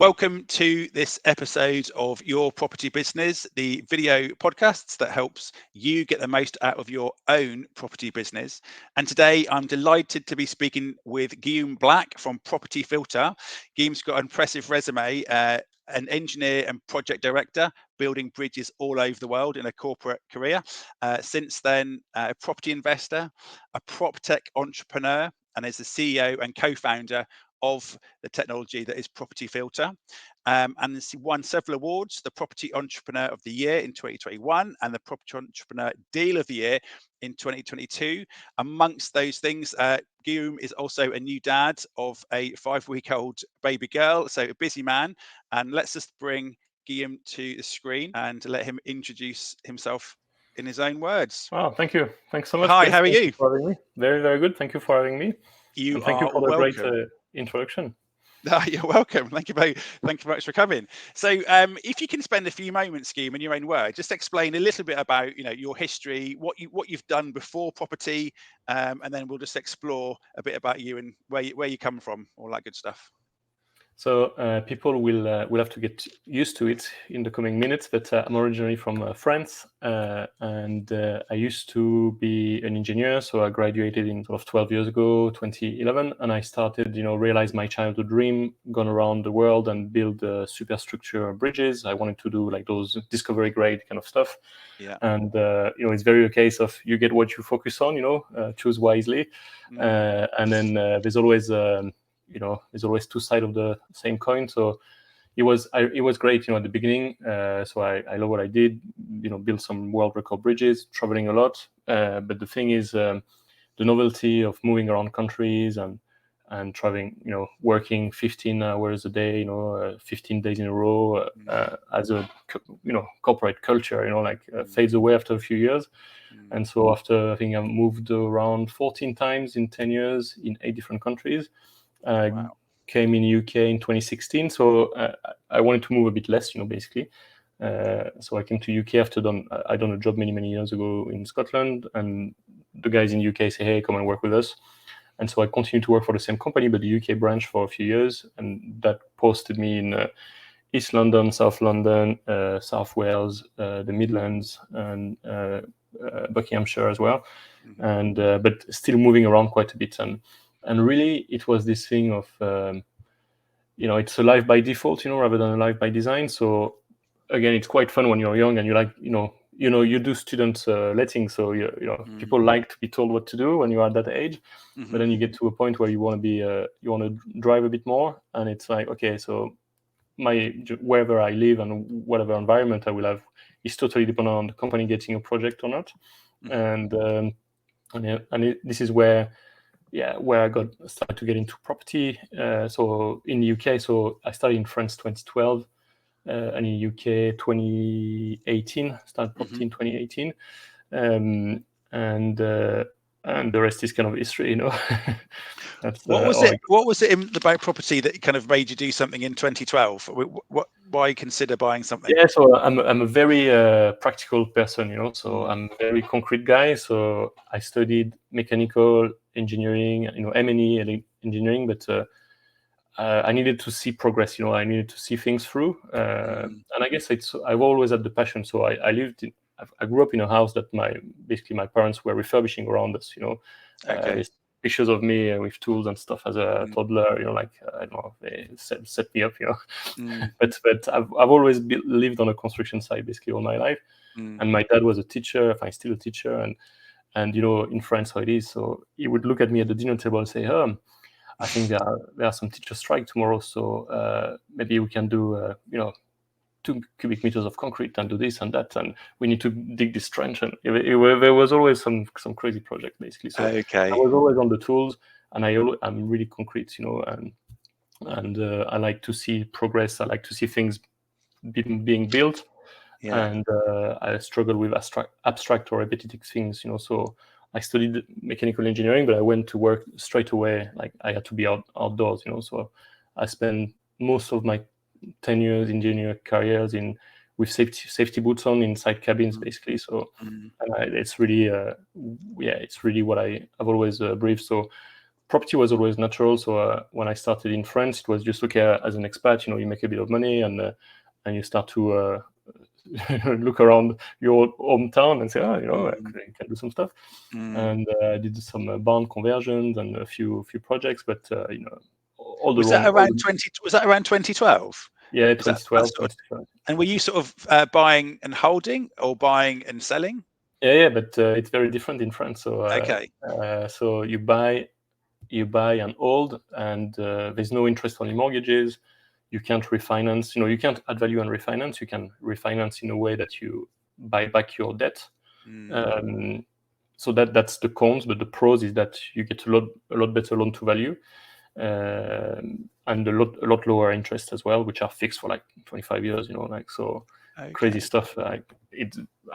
Welcome to this episode of Your Property Business, the video podcasts that helps you get the most out of your own property business. And today I'm delighted to be speaking with Guillaume Black from Property Filter. Guillaume's got an impressive resume, an engineer and project director, building bridges all over the world in a corporate career. Since then, a property investor, a prop tech entrepreneur, and is the CEO and co-founder of the technology that is Property Filter. And he won several awards, the Property Entrepreneur of the Year in 2021 and the Property Entrepreneur Deal of the Year in 2022. Amongst those things, Guillaume is also a new dad of a 5-week-old baby girl, so a busy man. And let's just bring Guillaume to the screen and let him introduce himself in his own words. Oh, thank you. Thanks so much. Hi, Chris. how are Thank you? for having me. Very, very good. Thank you for having me. You thank are you for the welcome. great introduction. You're welcome. Thank you very much for coming. So, if you can spend a few moments, Guillaume, in your own words, just explain a little bit about your history, what you've done before property, and then we'll just explore a bit about you and where you come from, all that good stuff. So people will have to get used to it in the coming minutes. But I'm originally from France, and I used to be an engineer. So I graduated in 12 years ago, 2011, and I started, realize my childhood dream, gone around the world and build superstructure bridges. I wanted to do like those discovery grade kind of stuff. Yeah. And it's very a case of you get what you focus on. Choose wisely, and then there's always. There's always two sides of the same coin. So it was great, at the beginning. So I love what I did, build some world record bridges, traveling a lot. But the thing is, the novelty of moving around countries and traveling, working 15 hours a day, 15 days in a row as a, corporate culture, fades away after a few years. And so after, I think I've moved around 14 times in 10 years in 8 different countries. Wow. Came in UK in 2016, so I wanted to move a bit less, basically. So I came to UK after I done a job many years ago in Scotland, and the guys in UK say, "Hey, come and work with us." And so I continued to work for the same company, but the UK branch for a few years, and that posted me in East London, South London, South Wales, the Midlands, and Buckinghamshire as well. And but still moving around quite a bit. And really, it was this thing of, it's a life by default, rather than a life by design. So again, it's quite fun when you're young and you like, you do student letting. So, people like to be told what to do when you are at that age. But then you get to a point where you want to be, you want to drive a bit more. And it's like, okay, so wherever I live and whatever environment I will have is totally dependent on the company getting a project or not. And this is where I started to get into property. So in the UK, so I started in France 2012, and in UK 2018. Started property in 2018, and the rest is kind of history, What was it about property that kind of made you do something in 2012? Why consider buying something? Yeah, so I'm a very practical person, so I'm a very concrete guy. So I studied mechanical engineering, M&E engineering, but I needed to see progress. I needed to see things through, and I guess I've always had the passion. So I grew up in a house that my parents were refurbishing around us. Okay. There's pictures of me with tools and stuff as a toddler. I don't know, they set me up. But I've always lived on a construction site basically all my life. And my dad was a teacher. I'm still a teacher, and in France how it is. So he would look at me at the dinner table and say, I think there are some teacher strike tomorrow, so maybe we can do 2 cubic meters of concrete and do this and that, and we need to dig this trench. And there was always some crazy project basically. So okay. I was always on the tools, and I'm really concrete, and I like to see progress. I like to see things being built. Yeah. And I struggle with abstract or repetitive things, So I studied mechanical engineering, but I went to work straight away. Like I had to be outdoors, So I spent most of my 10 years engineer careers with safety boots on inside cabins, basically. So and it's really, it's really what I've always breathed. So property was always natural. So when I started in France, it was just okay as an expat. You make a bit of money and you start to look around your hometown and say, I can do some stuff. And I did some barn conversions and a few projects, but all the was that around 2012? Yeah, 2012. And were you sort of buying and holding or buying and selling? Yeah, but it's very different in France. So okay. So you buy and hold, and there's no interest on your mortgages. You can't refinance. You can't add value and refinance. You can refinance in a way that you buy back your debt. So that's the cons, but the pros is that you get a lot better loan to value, and a lot lower interest as well, which are fixed for like 25 years. Okay. Crazy stuff. I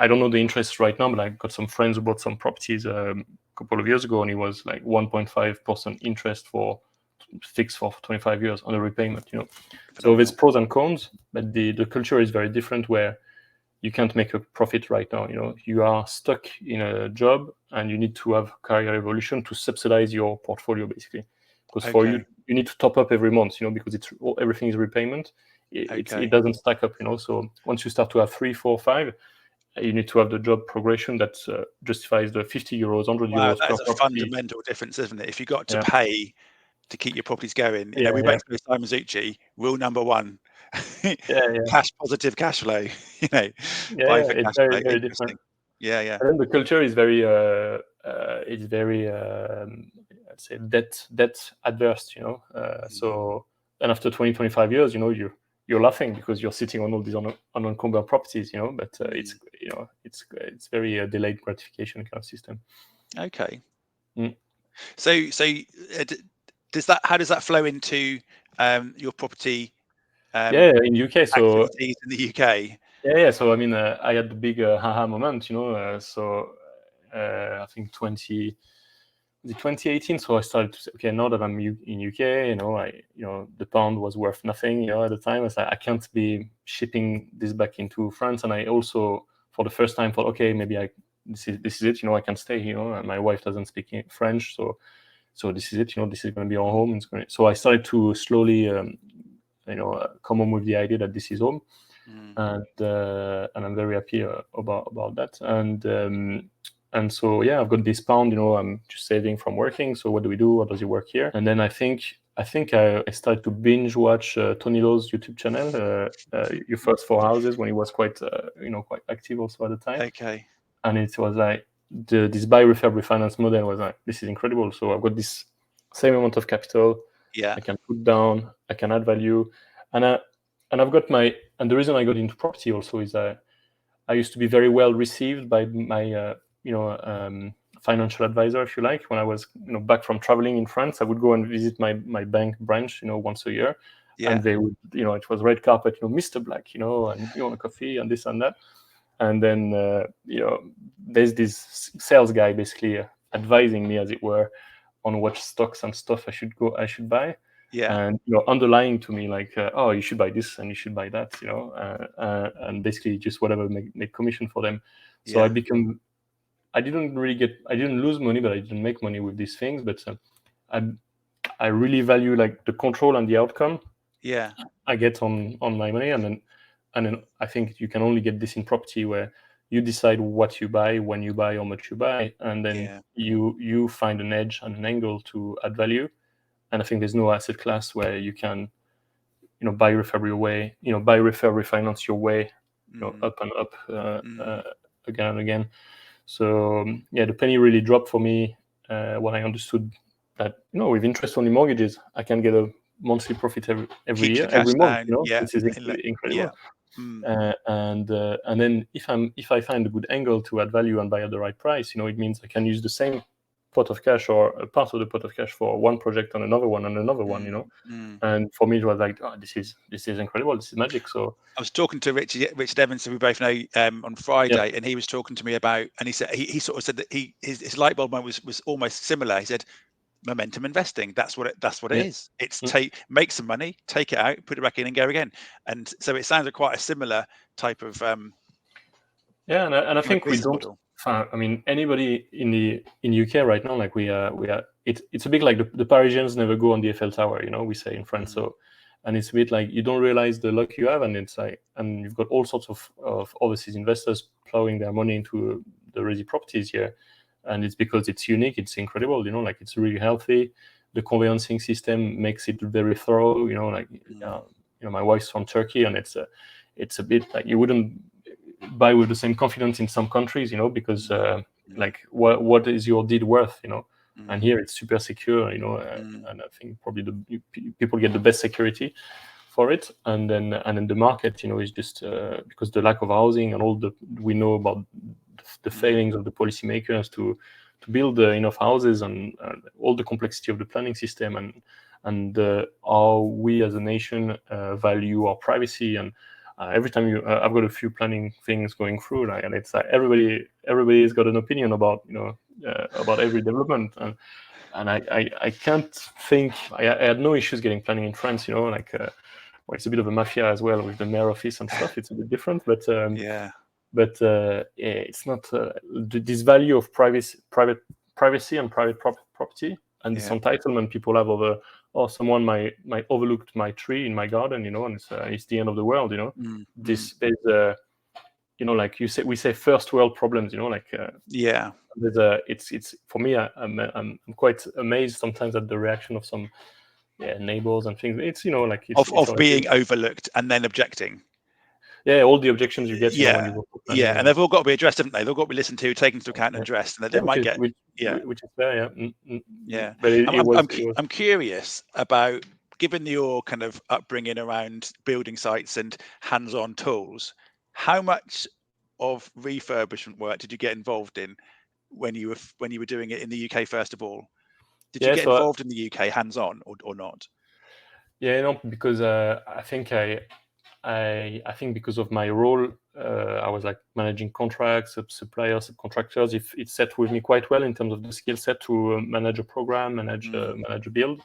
don't know the interest right now, but I got some friends who bought some properties a couple of years ago, and it was like 1.5% interest for fixed for 25 years on a repayment. So there's pros and cons, but the culture is very different, where you can't make a profit right now. You are stuck in a job, and you need to have career evolution to subsidize your portfolio, basically, because for you need to top up every month, because everything is repayment. It doesn't stack up, So once you start to have 3, 4, 5, you need to have the job progression that justifies the 50 euros, 100 euros per property. That's a fundamental difference, isn't it? If you got to pay to keep your properties going, we went through Simon Zucci, rule number 1, cash positive cash flow. Buy for cash flow. Very different. Yeah. And then the culture is very, I'd say debt adverse. So, and after 20, 25 years, you're laughing because you're sitting on all these unencumbered properties, But it's very delayed gratification kind of system. Okay. So how does that flow into your property? In UK. So in the UK. Yeah. So I mean, I had the big haha moment, So I think 2018. So I started to say, okay, now that I'm in UK, the pound was worth nothing, at the time. I was like, I can't be shipping this back into France. And I also, for the first time, thought, okay, maybe this is it. I can stay here. And my wife doesn't speak French, so this is it. This is going to be our home. So I started to slowly, come home with the idea that this is home. And I'm very happy about that. And so I've got this pound. I'm just saving from working. So what do we do? How does it work here? And then I think I started to binge watch Tony Low's YouTube channel, Your First 4 Houses, when he was quite quite active also at the time. Okay. And it was like this buy, refurb, refinance model was like, this is incredible. So I've got this same amount of capital. I can put down. I can add value, and I've got and the reason I got into property also is I used to be very well received by my financial advisor, if you like. When I was back from traveling in France, I would go and visit my bank branch once a year, and they would it was red carpet, Mr. Black, and you want a coffee and this and that, and then there's this sales guy basically advising me, as it were, on what stocks and stuff I should buy. And underlying to me like, oh, you should buy this and you should buy that, and basically just whatever make commission for them. So I didn't lose money, but I didn't make money with these things. But I really value like the control and the outcome I get on my money, and then I think you can only get this in property, where you decide what you buy, when you buy, how much you buy, and then you find an edge and an angle to add value. And I think there's no asset class where you can, buy, refurb your way, buy, refurb, refinance your way, up and up, again and again. So the penny really dropped for me when I understood that, with interest-only mortgages, I can get a monthly profit every year, every month. This is incredible. And then if I find a good angle to add value and buy at the right price, it means I can use the same pot of cash or a part of the pot of cash for one project and another one and another one, And for me, it was like, oh, this is incredible. This is magic. So I was talking to Richard Evans, who we both know, on Friday, and he was talking to me about, and he said he sort of said that his light bulb moment was almost similar. He said, momentum investing, that's what it is. It's make some money, take it out, put it back in, and go again. And so it sounds like quite a similar type of and I think we don't model. I mean, anybody in UK right now, like we are, it's a bit like the Parisians never go on the Eiffel Tower, we say in France. So, and it's a bit like you don't realize the luck you have, and it's like, and you've got all sorts of overseas investors plowing their money into the resi properties here, and it's because it's unique, it's incredible, like it's really healthy. The conveyancing system makes it very thorough, like my wife's from Turkey, and it's a bit like you wouldn't buy with the same confidence in some countries, because like what is your deed worth, and here it's super secure, and I think probably people get the best security for it, and then the market, is just because the lack of housing and all we know about the failings of the policymakers to build enough houses, and all the complexity of the planning system, and how we as a nation value our privacy. And every time I've got a few planning things going through, and it's like everybody's got an opinion about about every development, and I can't think I had no issues getting planning in France, like well, it's a bit of a mafia as well with the mayor office and stuff. It's a bit different, but it's not this value of privacy and private property, and this entitlement people have over, someone might overlooked my tree in my garden, and it's the end of the world, There's like we say first world problems, like there's it's for me, I'm quite amazed sometimes at the reaction of some neighbors and things. It's like of being overlooked and then objecting. Yeah, all the objections you get, when you go for planning, and they've all got to be addressed, haven't they? They've got to be listened to, taken into account, and addressed, and they might get which is fair, But I'm curious about, given your kind of upbringing around building sites and hands-on tools, how much of refurbishment work did you get involved in when you were doing it in the UK? First of all, did you get involved in the UK hands-on or not? Because I think because of my role, I was like managing contracts, suppliers, subcontractors. It set with me quite well in terms of the skill set to manage a program, manage a build,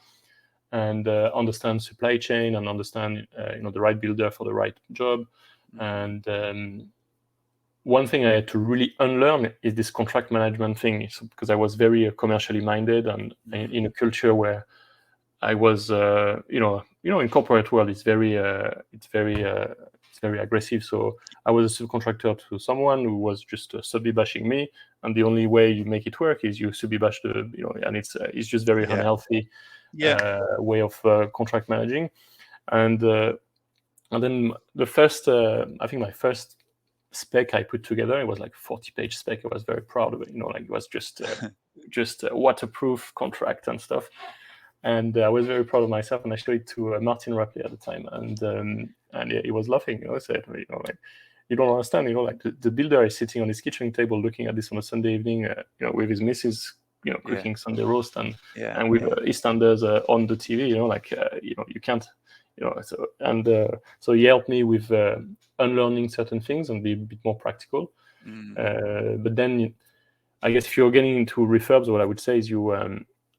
and understand supply chain, and understand the right builder for the right job. And one thing I had to really unlearn is this contract management thing, because I was very commercially minded, and in a culture where I was, in corporate world, it's very aggressive. So I was a subcontractor to someone who was just subby bashing me, and the only way you make it work is you subby bash and it's just very unhealthy way of contract managing. And then the first, I think my first spec I put together, it was like 40-page spec. I was very proud of it. Like it was just a waterproof contract and stuff. And I was very proud of myself, and I showed it to Martin Rapley at the time, and he was laughing. Said, like, you don't understand. Like the builder is sitting on his kitchen table looking at this on a Sunday evening, with his missus, cooking Sunday roast, and with EastEnders on the TV. You can't. So he helped me with unlearning certain things and be a bit more practical. But then, I guess if you're getting into refurbs, what I would say is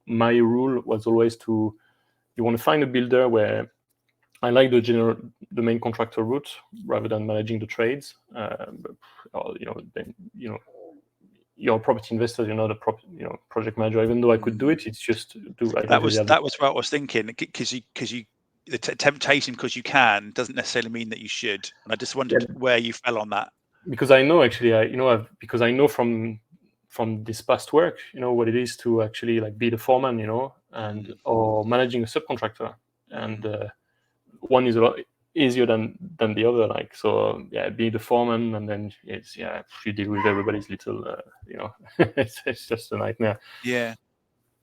my rule was always you want to find a builder where I like the main contractor route rather than managing the trades. You're a property investor, you're not a project manager. Even though I could do it, it's just that was what I was thinking, because the temptation, because you can, doesn't necessarily mean that you should. And I just wondered where you fell on that. Because I know because I know from this past work, what it is to actually like be the foreman, and or managing a subcontractor, and one is a lot easier than the other. Like, so be the foreman, and then it's you deal with everybody's little, it's just a nightmare. Yeah.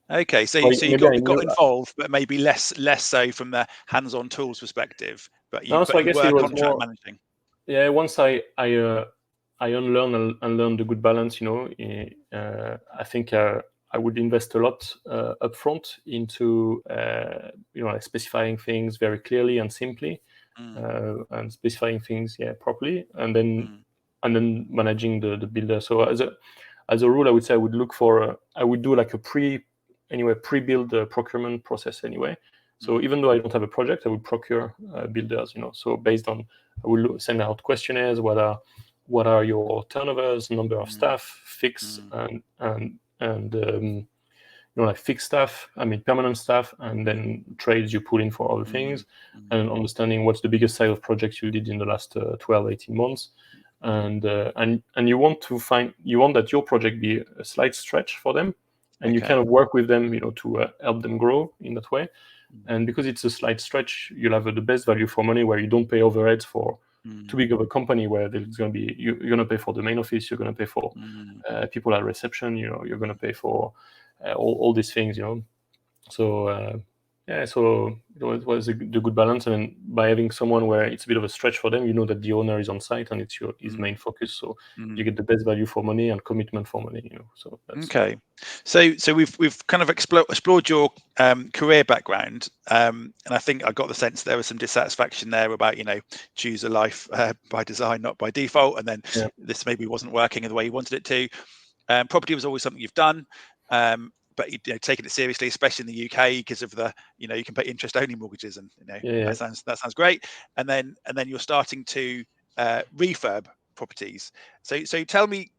Okay, so you got involved, but maybe less so from the hands-on tools perspective. But you were contract managing. Yeah, once I unlearn and learn the good balance, I think I would invest a lot upfront into like specifying things very clearly and simply, and specifying things properly, and then managing the builder. So as a rule, I would say I would look for I would do like a pre-build procurement process anyway. So even though I don't have a project, I would procure builders. So based on, I will send out questionnaires. what are your turnovers, number of staff, fixed and like fixed staff, permanent staff, and then trades you put in for other things, and understanding what's the biggest size of projects you did in the last 12, 18 months. And you want that your project be a slight stretch for them, and you kind of work with them, to help them grow in that way. And because it's a slight stretch, you'll have the best value for money, where you don't pay overheads for too big of a company, where there's going to be you're going to pay for the main office, you're going to pay for people at reception, you're going to pay for all these things, So so it was the good balance, and then by having someone where it's a bit of a stretch for them, that the owner is on site and it's his main focus, so you get the best value for money and commitment for money. So that's... Okay, so we've kind of explored your career background, and I think I got the sense there was some dissatisfaction there about choose a life by design, not by default, and then this maybe wasn't working in the way you wanted it to. Property was always something you've done. But taking it seriously, especially in the UK, because of the you can pay interest only mortgages, and that sounds great. And then you're starting to refurb properties. So tell me,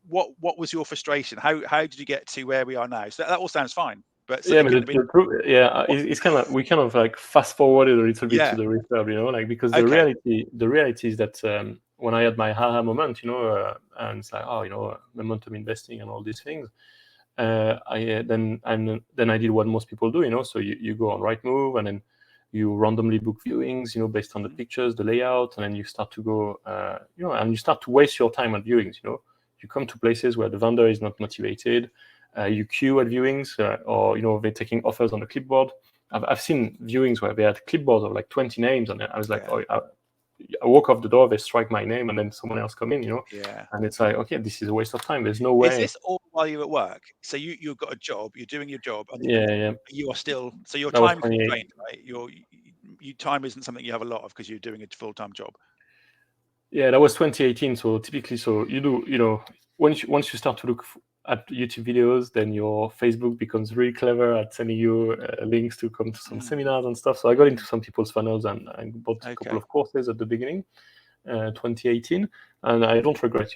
what was your frustration? How did you get to where we are now? So that all sounds fine, but it's kind of, we kind of like fast forwarded a little bit to the refurb, because the reality is that when I had my aha moment, and it's like, momentum investing and all these things. Then I did what most people do, so you go on Rightmove, and then you randomly book viewings, based on the pictures, the layout, and then you start to go, and you start to waste your time at viewings. You come to places where the vendor is not motivated. You queue at viewings, or they're taking offers on the clipboard. I've seen viewings where they had clipboards of like 20 names, and I was like, I walk off the door, they strike my name, and then someone else come in, and it's like, okay, this is a waste of time. There's no way. Is this all while you're at work? So you've got a job, you're doing your job, and you are still, so your time constrained, right? Your time isn't something you have a lot of because you're doing a full-time job. Yeah, that was 2018. So typically, you do, once you start to look at YouTube videos, then your Facebook becomes really clever at sending you links to come to some seminars and stuff. So I got into some people's funnels, and I bought a couple of courses at the beginning, 2018, and I don't regret.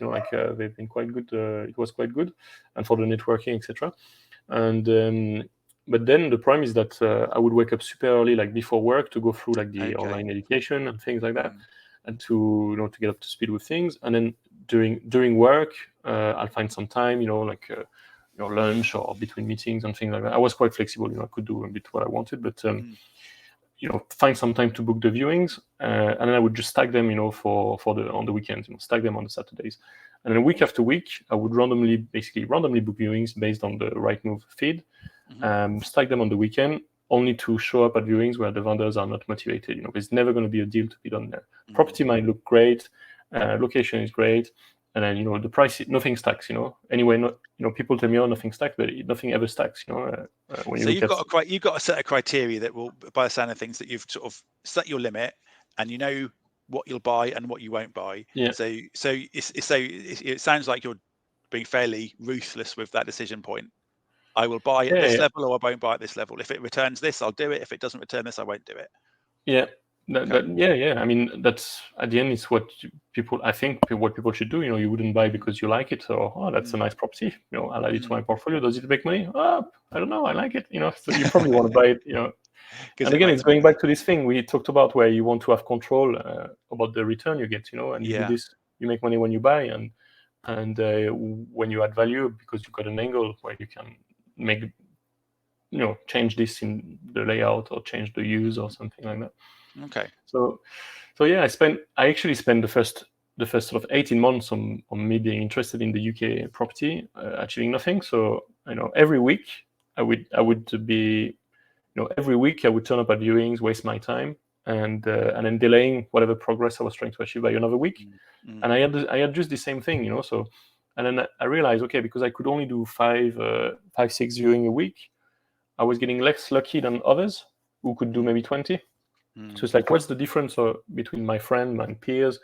They've been quite good. It was quite good, and for the networking, etc. And but then the problem is that I would wake up super early, like before work, to go through like the online education and things like that, and to to get up to speed with things. And then during work, I'll find some time, lunch or between meetings and things like that. I was quite flexible, I could do a bit what I wanted, but find some time to book the viewings, and then I would just stack them, on the weekends, stack them on the Saturdays, and then week after week, I would randomly book viewings based on the Rightmove feed, stack them on the weekend, only to show up at viewings where the vendors are not motivated. There's never going to be a deal to be done there. Property might look great, location is great, and then the price, nothing stacks. Anyway, people tell me, nothing stacks, but nothing ever stacks. When you've got a set of criteria that will, by the sound of things, that you've sort of set your limit, and what you'll buy and what you won't buy. Yeah. So it sounds like you're being fairly ruthless with that decision point. I will buy at this level, or I won't buy at this level. If it returns this, I'll do it. If it doesn't return this, I won't do it. Yeah. I mean, that's at the end, it's what people should do. You wouldn't buy because you like it, or that's a nice property. I'll add it to my portfolio. Does it make money? I don't know. I like it. So you probably want to buy it. And again, it's going back to this thing we talked about, where you want to have control about the return you get. And you do this, you make money when you buy, and when you add value, because you've got an angle where you can make, change this in the layout or change the use or something like that. Okay. So yeah, I actually spent the first sort of 18 months on me being interested in the UK property, achieving nothing. So every week I would be, every week I would turn up at viewings, waste my time, and then delaying whatever progress I was trying to achieve by another week. And I had just the same thing, So, and then I realized, okay, because I could only do 5, 6 viewing a week, I was getting less lucky than others who could do maybe 20. So it's like, what's the difference between my friend, my peers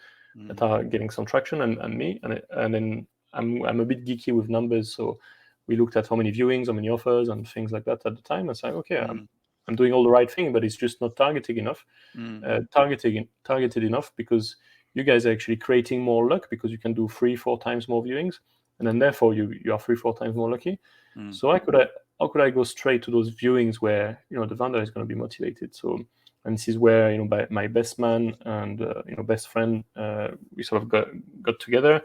that are getting some traction, and me? And then I'm a bit geeky with numbers, so we looked at how many viewings, how many offers, and things like that at the time. It's like, okay, I'm doing all the right thing, but it's just not targeted enough. Targeted enough because you guys are actually creating more luck because you can do 3-4 times more viewings, and then therefore you are 3-4 times more lucky. So how could I go straight to those viewings where the vendor is going to be motivated? So, and this is where by my best man and best friend, we sort of got together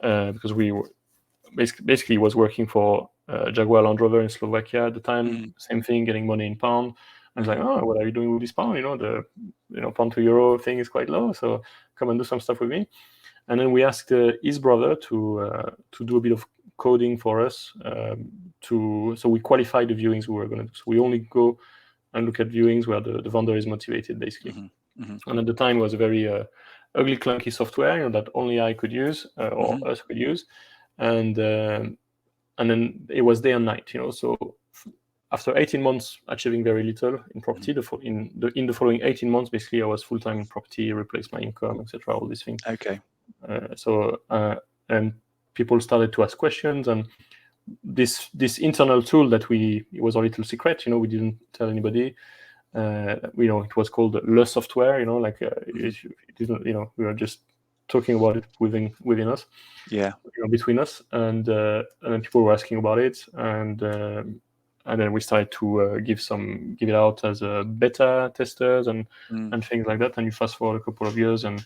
because we were basically was working for Jaguar Land Rover in Slovakia at the time. Same thing, getting money in pound. I was like, oh, what are you doing with this pound? The pound to euro thing is quite low, so come and do some stuff with me. And then we asked his brother to do a bit of coding for us. So we qualified the viewings we were going to do. So we only go and look at viewings where the vendor is motivated, basically. And at the time, it was a very ugly, clunky software that only I could use or us could use. And then it was day and night. So after 18 months achieving very little in property, in the following 18 months, basically, I was full-time in property, replaced my income, etc., all these things. Okay. And people started to ask questions, and this internal tool that it was a little secret, we didn't tell anybody. It was called Le Software, it didn't, we were just talking about it within us, between us, and then people were asking about it, and then we started to give it out as beta testers and things like that. And you fast forward a couple of years, and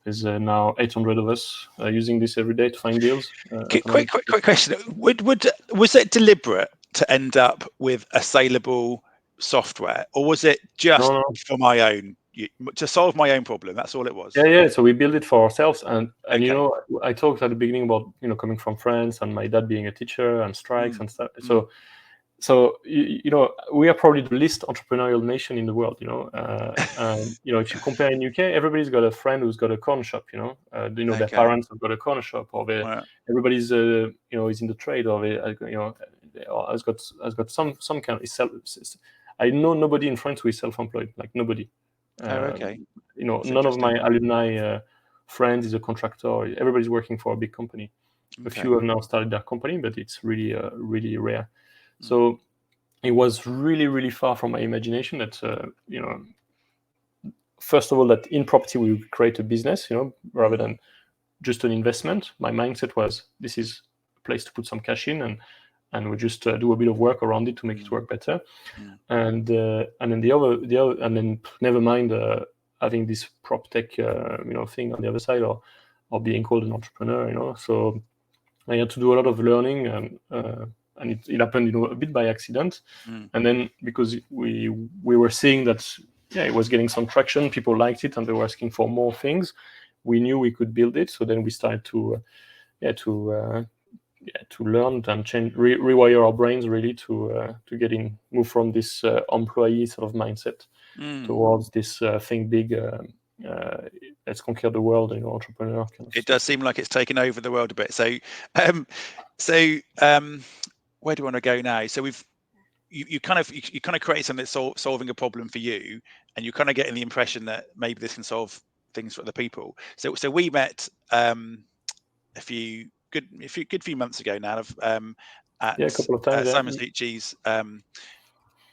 there's now 800 of us using this every day to find deals. Quick question: was it deliberate to end up with a saleable software, or was it just for my own, to solve my own problem? That's all it was. Yeah. So we built it for ourselves, and I talked at the beginning about coming from France and my dad being a teacher and strikes and stuff. So we are probably the least entrepreneurial nation in the world. If you compare in UK, everybody's got a friend who's got a corner shop. Their parents have got a corner shop, or everybody's is in the trade, or has got some kind of I know nobody in France who is self-employed, like nobody. None of my alumni friends is a contractor. Everybody's working for a big company. A few have now started their company, but it's really really rare. So it was really, really far from my imagination that, first of all, that in property we would create a business, rather than just an investment. My mindset was, this is a place to put some cash in, and we just do a bit of work around it to make it work better. And then and then never mind having this prop tech, thing on the other side, or being called an entrepreneur, So I had to do a lot of learning, and it happened, a bit by accident. And then because we were seeing that, it was getting some traction, people liked it, and they were asking for more things, we knew we could build it. So then we started to learn and change, rewire our brains really to move from this employee sort of mindset towards this think big. Let's conquer the world, entrepreneur kind of it stuff. Does seem like it's taken over the world a bit. So where do you want to go now? So you kind of create something that's solving a problem for you, and you're kind of getting the impression that maybe this can solve things for other people. So we met a good few months ago now at a couple of times, Simon Succi's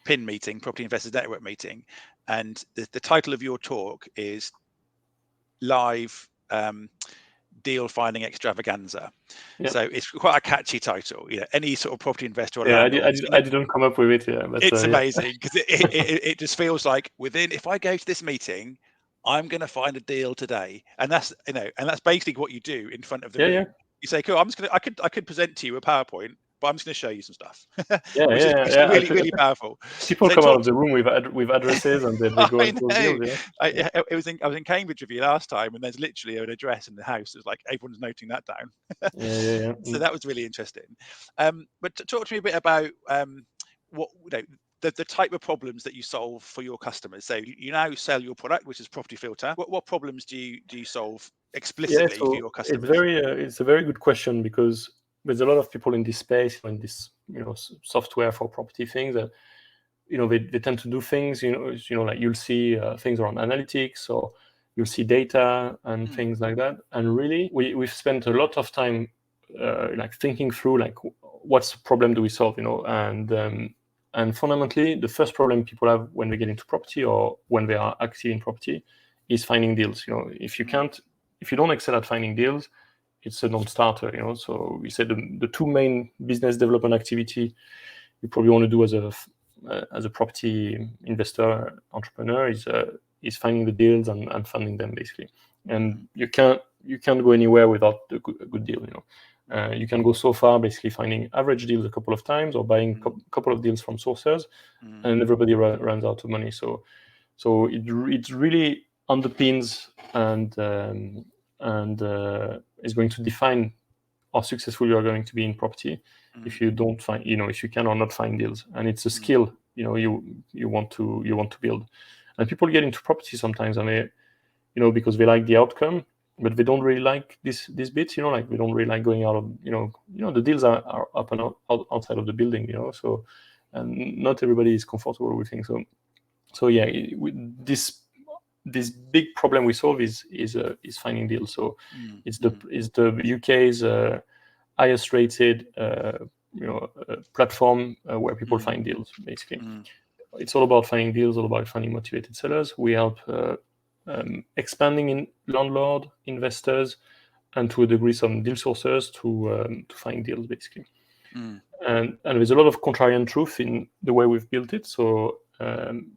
PIN meeting, Property Investors Network meeting, and the title of your talk is Live Deal Finding Extravaganza. So it's quite a catchy title. Any sort of property investor. I didn't come up with it. But it's amazing because it just feels like if I go to this meeting, I'm going to find a deal today, and that's basically what you do in front of the room. You say, cool, I could present to you a PowerPoint, but I'm just going to show you some stuff. Which is really, really powerful. People come out of the room with addresses, and they go into deals. I was in Cambridge with you last time, and there's literally an address in the house. It's like everyone's noting that down. So that was really interesting. But talk to me a bit about what the type of problems that you solve for your customers. So you now sell your product, which is Property Filter. What problems do you solve explicitly for your customers? It's a very good question, because there's a lot of people in this space, in this software for property things, that they tend to do things like you'll see things around analytics, or you'll see data and things like that. And really we've spent a lot of time thinking through what's the problem do we solve, and fundamentally the first problem people have when they get into property or when they are active in property is finding deals. If you can't if you don't excel at finding deals, it's a non-starter, you know. So we said the two main business development activity you probably want to do as a property investor entrepreneur is finding the deals and funding them, basically. And you can't go anywhere without a good deal, you know. You can go so far basically finding average deals a couple of times or buying a couple of deals from sourcers, and everybody runs out of money. So it really underpins and is going to define how successful you are going to be in property if you don't find, you know, if you can or not find deals. And it's a skill, you know, you want to build. And people get into property sometimes, and they, you know, because they like the outcome, but they don't really like this bit, you know, like they don't really like going out of, you know, the deals are up and outside of the building, you know. So, and not everybody is comfortable with things. So yeah, this big problem we solve is finding deals. So it's the UK's highest rated platform where people find deals, basically. It's all about finding deals, all about finding motivated sellers. We help expanding in landlord investors and to a degree some deal sourcers to find deals, basically. And there's a lot of contrarian truth in the way we've built it. So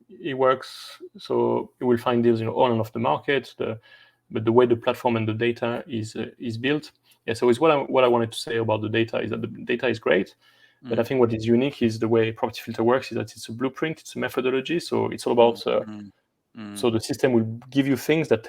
it works. So you will find deals, you know, on and off the market. But the way the platform and the data is built, yeah. So it's what I wanted to say about the data is that the data is great, but I think what is unique is the way Property Filter works. Is that it's a blueprint, it's a methodology. So it's all about. So the system will give you things that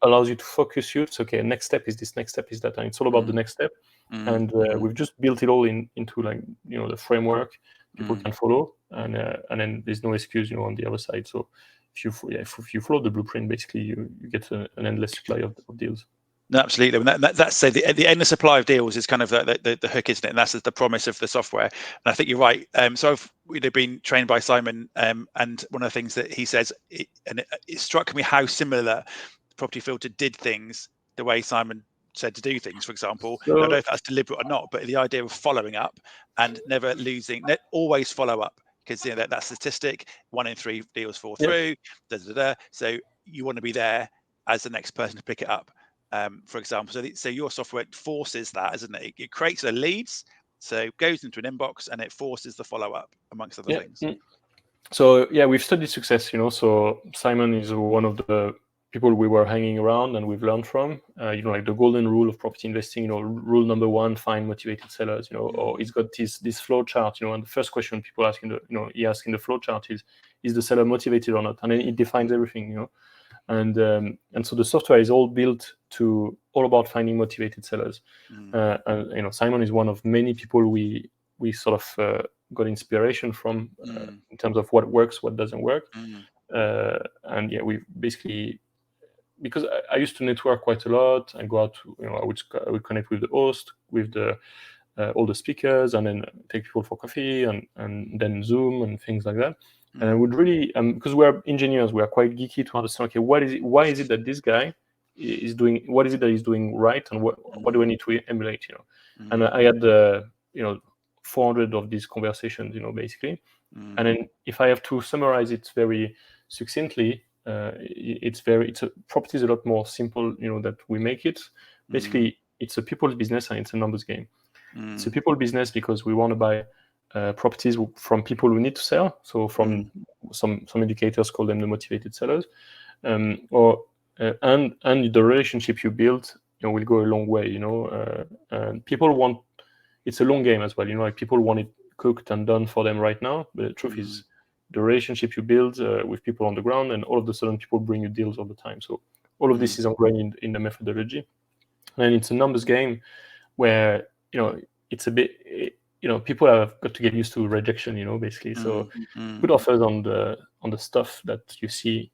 allows you to focus you. It's okay. Next step is this. Next step is that. And it's all about the next step. And we've just built it all into, like, you know, the framework people can follow, and then there's no excuse, you know, on the other side. So if you follow the blueprint, basically you get an endless supply of deals. No, absolutely. And that's so the endless supply of deals is kind of the hook, isn't it? And that's the promise of the software. And I think you're right. So I've been trained by Simon, and one of the things that he says, it struck me how similar Property Filter did things the way Simon said to do things. For example, I don't know if that's deliberate or not, but the idea of following up and never losing, always follow up, because, you know, that statistic, 1 in 3 deals fall through. So you want to be there as the next person to pick it up. For example, so your software forces that, isn't it? It creates the leads, so it goes into an inbox, and it forces the follow-up, amongst other things. So yeah, we've studied success, you know. So Simon is one of the people we were hanging around and we've learned from. You know, like the golden rule of property investing. You know, rule number 1: find motivated sellers. You know, or he's got this flow chart. You know, and the first question people ask in the flow chart is the seller motivated or not? And then it defines everything. You know. And so the software is all built to all about finding motivated sellers. And, you know, Simon is one of many people we sort of got inspiration from in terms of what works, what doesn't work. And yeah, we basically, because I used to network quite a lot. I go out to, you know, I would connect with the host, with the all the speakers, and then take people for coffee, and then Zoom and things like that. And I would really, because we're engineers, we are quite geeky to understand, okay, why is it that this guy is doing, what is it that he's doing right, and what do I need to emulate, you know? And I had 400 of these conversations, you know, basically. And then if I have to summarize it very succinctly, property is a lot more simple, you know, that we make it. Basically, it's a people's business and it's a numbers game. It's a people business because we want to buy properties from people who need to sell. So from some educators call them the motivated sellers, and the relationship you build, you know, will go a long way. You know, and people want, it's a long game as well. You know, like people want it cooked and done for them right now. But the truth is, the relationship you build with people on the ground, and all of a sudden people bring you deals all the time. So all of this is ingrained in the methodology, and it's a numbers game where, you know, it's a bit, you know, people have got to get used to rejection, you know, basically. So put offers on the stuff that you see.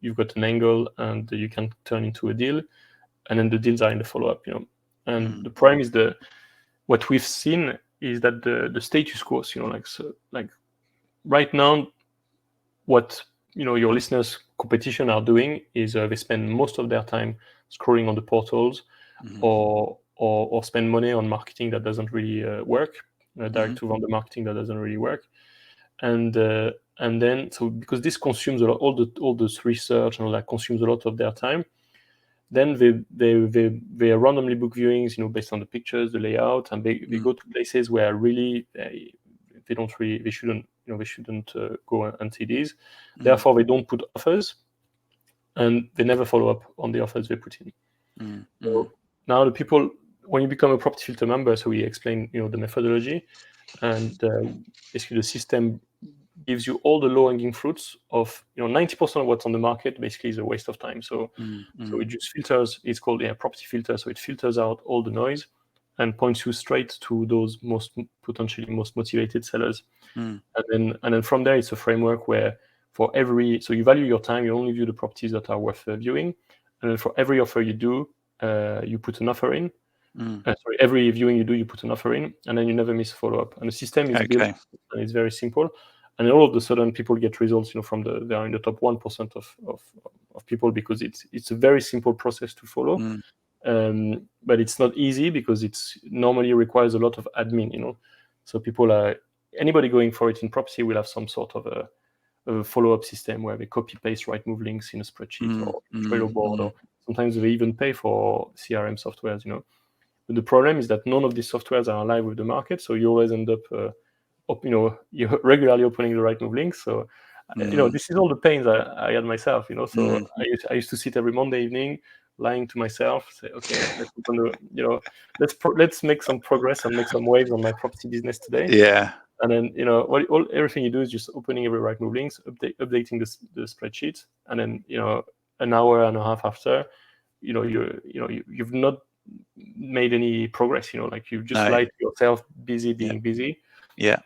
You've got an angle, and you can turn into a deal, and then the deals are in the follow-up, you know. And the prime is what we've seen is that the status quo, you know, like right now, what, you know, your listeners' competition are doing is they spend most of their time scrolling on the portals, or spend money on marketing that doesn't really work, direct to vendor marketing that doesn't really work, and then, so because this consumes a lot, all this research and all that consumes a lot of their time, Then they randomly book viewings, based on the pictures, the layout, and they go to places where really they shouldn't go and see these. Therefore, they don't put offers, and they never follow up on the offers they put in. So now the people, when you become a property filter member, so we explain the methodology, and basically the system gives you all the low-hanging fruits of 90% of what's on the market basically is a waste of time. So it just filters. It's called property filter. So it filters out all the noise and points you straight to those potentially most motivated sellers. And then from there, it's a framework where so you value your time. You only view the properties that are worth viewing, and then for every offer you do, you put an offer in. Every viewing you do, you put an offer in, and then you never miss follow-up. And the system is built, and it's very simple. And then all of a sudden, people get results, they are in the top 1% of people, because it's a very simple process to follow. But it's not easy because it's normally requires a lot of admin, So anybody going for it in property will have some sort of a follow-up system where they copy-paste Rightmove links in a spreadsheet or Trello board, or sometimes they even pay for CRM softwares, But the problem is that none of these softwares are alive with the market, so you always end up you're regularly opening the Rightmove links. So this is all the pains I had myself, So I used to sit every Monday evening lying to myself, say, okay, let's open let's make some progress and make some waves on my property business today. Yeah. And then everything you do is just opening every Rightmove links, updating the spreadsheet, and then an hour and a half after, you've not made any progress. Like you've just lied to yourself, being busy. Yeah.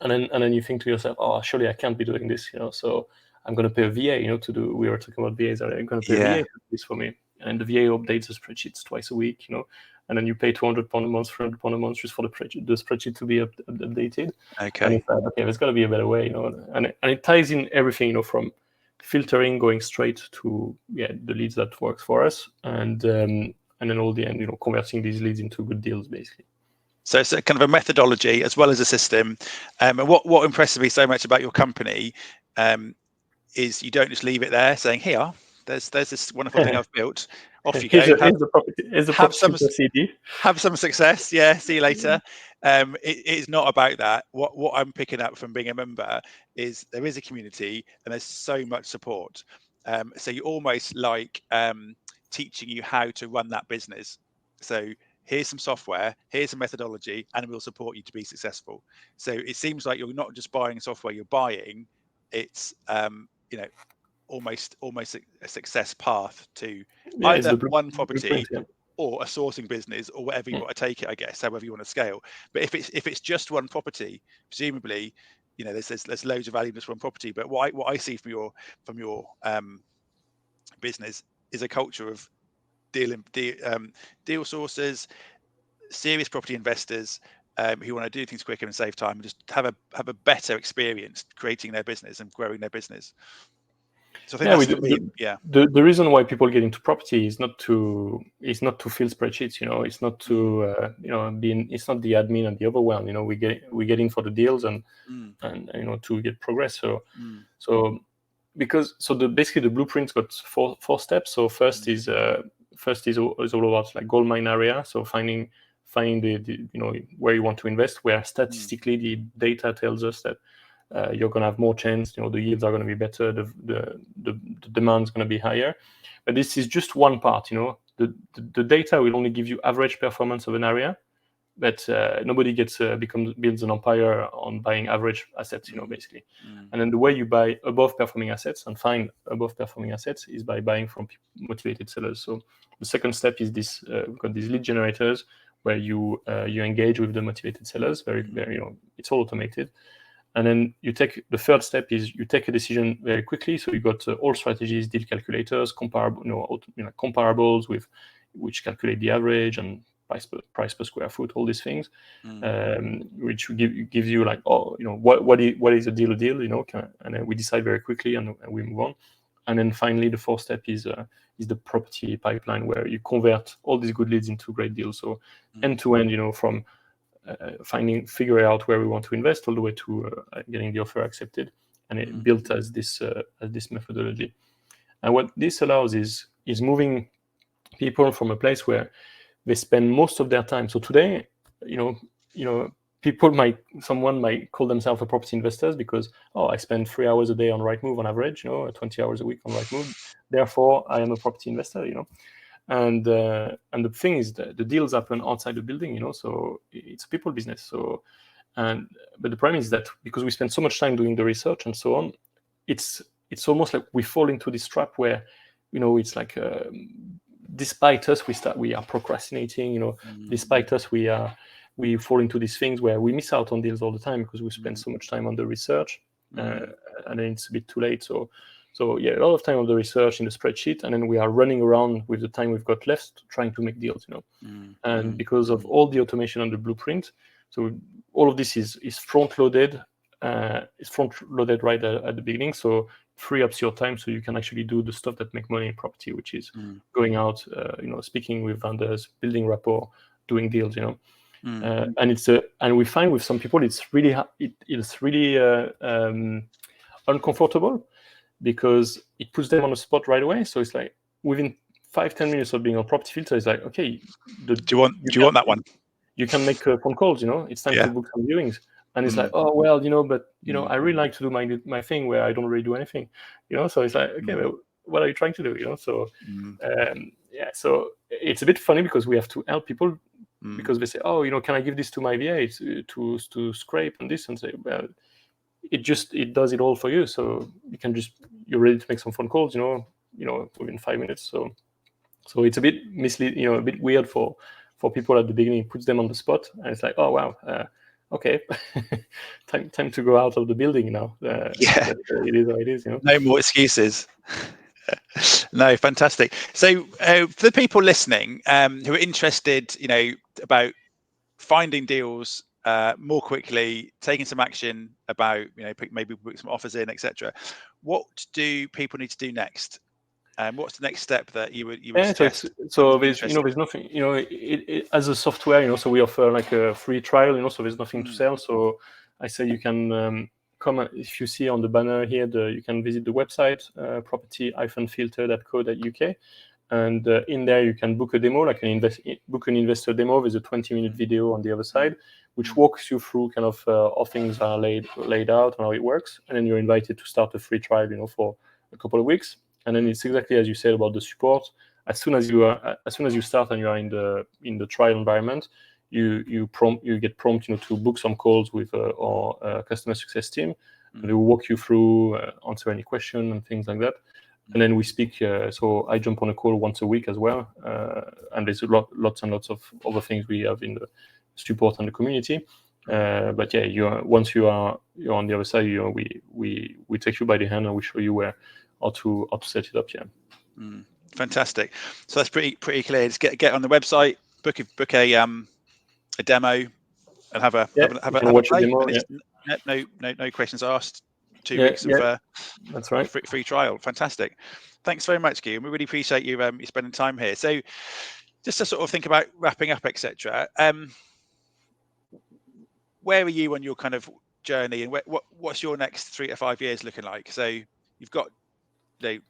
And then you think to yourself, oh, surely I can't be doing this, So I'm going to pay a VA, to do. We were talking about VAs. I'm going to pay a VA to do this for me, and the VA updates the spreadsheets twice a week, And then you pay £200 a month, £300 a month just for the spreadsheet to be updated. Okay. And it's like, okay, there's got to be a better way, And it ties in everything, from filtering going straight to the leads that works for us, and then all the end, converting these leads into good deals, basically. So it's a kind of a methodology as well as a system. And what impresses me so much about your company is you don't just leave it there saying, here, there's this wonderful thing I've built. Off you go. Have some success. Yeah, see you later. It's not about that. What I'm picking up from being a member is there is a community and there's so much support. So you almost like teaching you how to run that business. So here's some software, here's a methodology, and we'll support you to be successful. So it seems like you're not just buying software, you're buying. It's almost a success path to either one property or a sourcing business, or whatever you want to take it, I guess, however you want to scale. But if it's just one property, presumably, there's loads of value in just one property. But what I see from your business is a culture of deal sources, serious property investors who want to do things quicker and save time, and just have a better experience creating their business and growing their business. So I think the reason why people get into property is not to fill spreadsheets, it's not to it's not the admin and the overwhelm. We get in for the deals and to get progress. So basically the blueprint's got four steps. So first is all about like gold mine area. So finding the where you want to invest, where statistically the data tells us that you're going to have more chance, the yields are going to be better, the demand's going to be higher. But this is just one part, the data will only give you average performance of an area, but nobody builds an empire on buying average assets, basically. And then the way you buy above performing assets and find above performing assets is by buying from motivated sellers. So the second step is this, we've got these lead generators where you engage with the motivated sellers, very, very, it's all automated. And then the third step is you take a decision very quickly. So you got all strategies, deal calculators, comparables which calculate the average and price per square foot, all these things, which gives you like, what is a deal, and then we decide very quickly and we move on. And then finally, the fourth step is the property pipeline, where you convert all these good leads into great deals. So end to end, from figuring out where we want to invest all the way to getting the offer accepted, and it built as this methodology. And what this allows is moving people from a place where they spend most of their time. So today, someone might call themselves a property investors because, I spend 3 hours a day on Rightmove on average, 20 hours a week on Rightmove. Therefore, I am a property investor, And the thing is that the deals happen outside the building, so it's a people business. So, but the problem is that because we spend so much time doing the research and so on, it's almost like we fall into this trap where, it's like, despite us, we are procrastinating, despite us, we fall into these things where we miss out on deals all the time because we spend so much time on the research, and then it's a bit too late. So yeah, a lot of time on the research in the spreadsheet, and then we are running around with the time we've got left trying to make deals, And because of all the automation on the blueprint, so all of this is front-loaded. It's front-loaded right at the beginning, so free up your time so you can actually do the stuff that make money in property, which is going out, speaking with vendors, building rapport, doing deals, and we find with some people it's really uncomfortable because it puts them on the spot right away. So it's like within 5-10 minutes of being on Property Filter, it's like, okay, do you want that one? You can make phone calls, it's time to book some viewings. And it's like, oh, well, but, I really like to do my thing where I don't really do anything, So it's like, okay, well, what are you trying to do, So, so it's a bit funny because we have to help people because they say, oh, can I give this to my VA to scrape and this, and say, well, it does it all for you. So you're ready to make some phone calls, within 5 minutes. So it's a bit misleading, a bit weird for people at the beginning. It puts them on the spot, and it's like, oh wow, okay, time to go out of the building now. It is what it is, No more excuses. No, fantastic. So for the people listening who are interested, about finding deals more quickly, taking some action about, maybe put some offers in, etc. What do people need to do next? What's the next step that you would suggest? So there's nothing, it, as a software, so we offer like a free trial, so there's nothing to sell. So I say you can come, if you see on the banner here, you can visit the website, property-filter.co.uk. And in there, you can book a demo, like book an investor demo. There's a 20-minute video on the other side, which walks you through kind of how things are laid out and how it works. And then you're invited to start a free trial, for a couple of weeks. And then it's exactly as you said about the support. As soon as you start and you are in the trial environment, you get prompted, to book some calls with our customer success team. And they will walk you through, answer any question and things like that. And then we speak. So I jump on a call once a week as well. And there's lots and lots of other things we have in the support and the community. But yeah, once you're on the other side, we take you by the hand and we show you how to set it up. Fantastic. So that's pretty clear. Just get on the website, book a demo, and have a watch a demo. No questions asked. 2 weeks of that's right. free trial. Fantastic. Thanks very much, Guillaume. We really appreciate you spending time here. So just to sort of think about wrapping up, etc. Where are you on your kind of journey, and what's your next 3 to 5 years looking like? So you've got load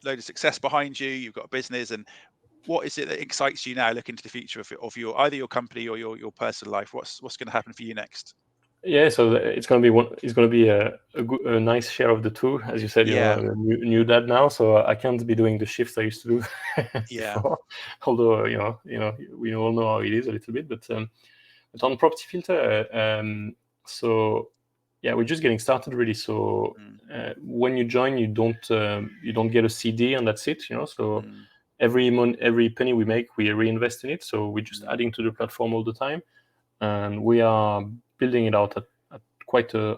of success behind you, you've got a business, and what is it that excites you now looking to the future of your either your company or your personal life? What's going to happen for you next? Yeah, so it's going to be a nice share of the two, as you said. I'm a new dad now, so I can't be doing the shifts I used to do. Before. Although we all know how it is a little bit, but on Property Filter, so yeah, we're just getting started really. So when you join, you don't get a CD and that's it. So every penny we make, we reinvest in it. So we're just adding to the platform all the time, and we are building it out at quite a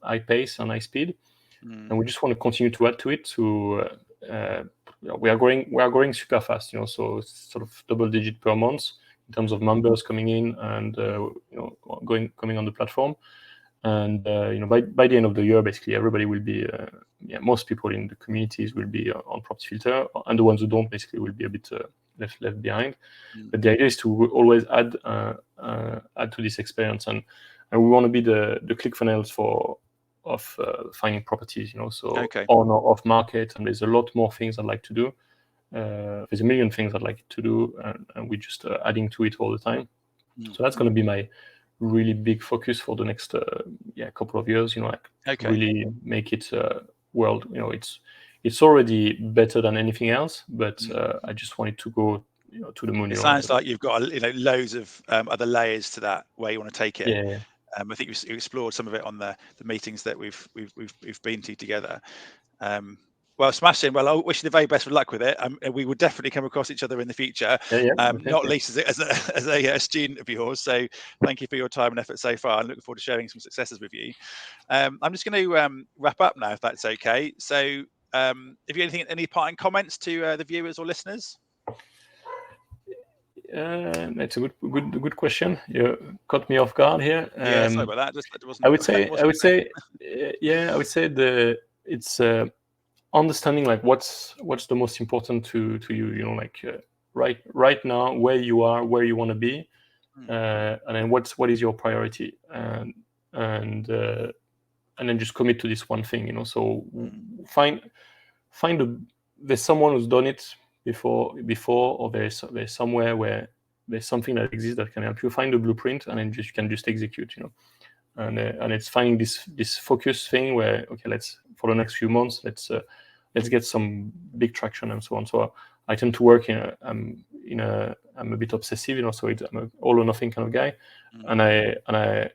high pace and high speed, and we just want to continue to add to it. We are growing super fast, so it's sort of double-digit per month in terms of members coming in and coming on the platform. And by the end of the year, basically everybody will be, most people in the communities will be on Property Filter, and the ones who don't basically will be a bit left behind. But the idea is to always add to this experience, and we want to be the ClickFunnels of finding properties, so on or off market. And there's a lot more things I'd like to do. There's a million things I'd like to do, and we're just adding to it all the time. So that's going to be my really big focus for the next couple of years. Like really make it world. It's already better than anything else, but I just want it to go to the moon. It sounds like you've got loads of other layers to that where you want to take it. Yeah. I think you explored some of it on the meetings that we've been to together. Well, smashing. Well, I wish you the very best of luck with it. We will definitely come across each other in the future. Not least as a student of yours. So thank you for your time and effort so far. I'm looking forward to sharing some successes with you. I'm just going to wrap up now, if that's okay. So, if you have any parting comments to the viewers or listeners? That's a good question. You caught me off guard here. Yeah, sorry about that. I would say it's understanding like what's the most important to you. Right now, where you are, where you want to be, and then what is your priority, and then just commit to this one thing. So find there's someone who's done it before, or there's somewhere where there's something that exists that can help you. Find the blueprint, and then you can just execute. And it's finding this focus thing where, okay, let's for the next few months, let's get some big traction and so on. So I tend to work I'm a bit obsessive, so I'm an all or nothing kind of guy, and I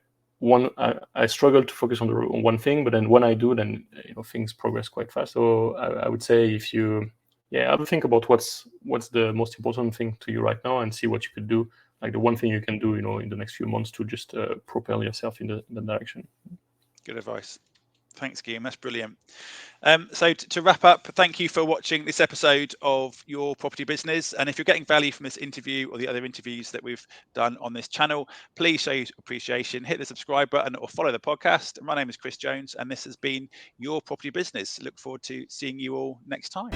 struggle to focus on one thing, but then when I do, then things progress quite fast. So I would say if you have to think about what's the most important thing to you right now, and see what you could do, like the one thing you can do, in the next few months to just propel yourself in the direction. Good advice. Thanks, Guillaume. That's brilliant. So to wrap up, thank you for watching this episode of Your Property Business. And if you're getting value from this interview or the other interviews that we've done on this channel, please show your appreciation, hit the subscribe button or follow the podcast. My name is Chris Jones, and this has been Your Property Business. Look forward to seeing you all next time.